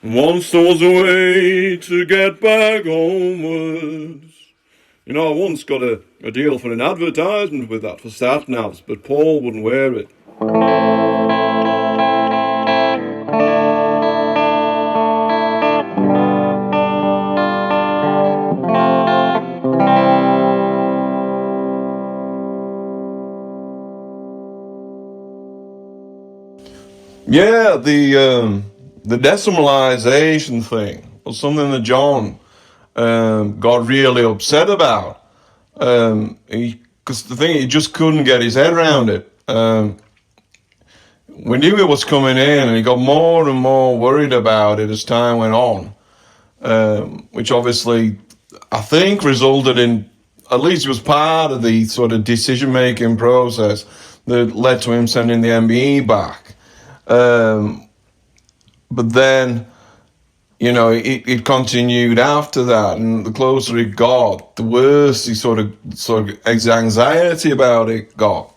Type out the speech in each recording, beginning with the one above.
Once there was a way to get back homewards. You know, I once got a deal for an advertisement with that for sat-navs, but Paul wouldn't wear it. Yeah, the decimalisation thing was something that John got really upset about. Because the thing, he just couldn't get his head around it. We knew it was coming in, and he got more and more worried about it as time went on, which obviously I think resulted in, at least it was part of the sort of decision-making process that led to him sending the MBE back. But then, you know, it continued after that, and the closer it got, the worse he sort of his anxiety about it got.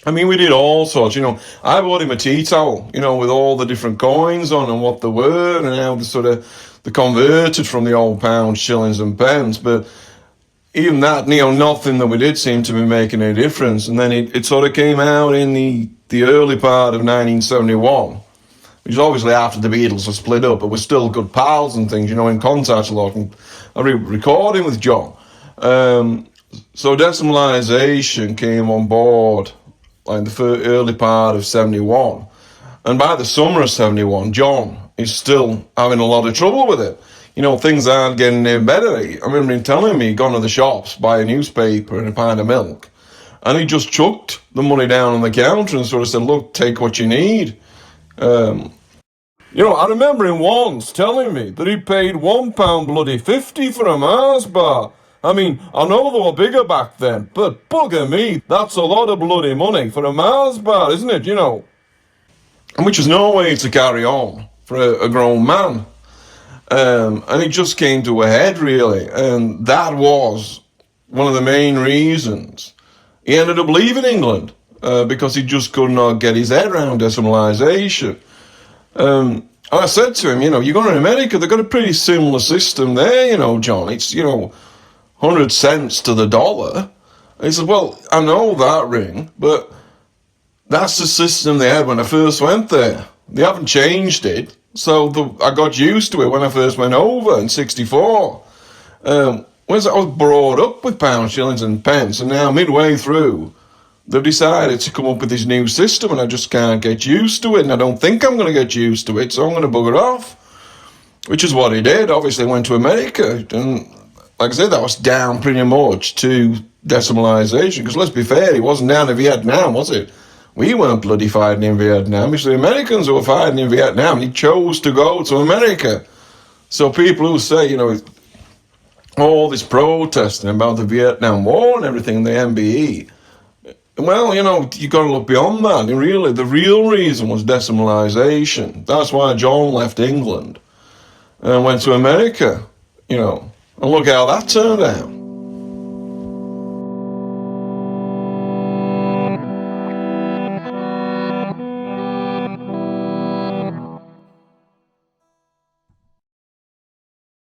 I mean, we did all sorts, you know. I bought him a tea towel, you know, with all the different coins on and what they were and how they converted from the old pounds, shillings and pence. But even that, you know, nothing that we did seemed to be making any difference. And then it sort of came out in the early part of 1971, which is obviously after the Beatles were split up, but we're still good pals and things, you know, in contact a lot. And I recording with John. So decimalisation came on board like the early part of 71. And by the summer of 71, John is still having a lot of trouble with it. You know, things aren't getting any better. I remember him telling me he'd gone to the shops, buy a newspaper and a pint of milk, and he just chucked the money down on the counter and sort of said, look, take what you need. You know, I remember him once telling me that he paid £1.50 for a Mars bar. I mean, I know they were bigger back then, but bugger me, that's a lot of bloody money for a Mars bar, isn't it, you know? And which is no way to carry on for a grown man. And it just came to a head, really, and that was one of the main reasons he ended up leaving England, because he just could not get his head around decimalisation. And I said to him, you know, you go to America, they've got a pretty similar system there, you know, John. It's, you know, 100 cents to the dollar. And he said, well, I know that, Ring, but that's the system they had when I first went there. They haven't changed it. So I got used to it when I first went over in 64. I was brought up with pounds, shillings and pence, and now midway through, they've decided to come up with this new system, and I just can't get used to it, and I don't think I'm going to get used to it, so I'm going to bugger off. Which is what he did. Obviously went to America, and like I said, that was down pretty much to decimalisation, because let's be fair, it wasn't down to Vietnam, was it? We weren't bloody fighting in Vietnam. It's the Americans who were fighting in Vietnam, and he chose to go to America. So people who say, you know, all this protesting about the Vietnam War and everything, the MBE, well, you know, you got to look beyond that. And really, the real reason was decimalisation. That's why John left England and went to America, you know, and look how that turned out.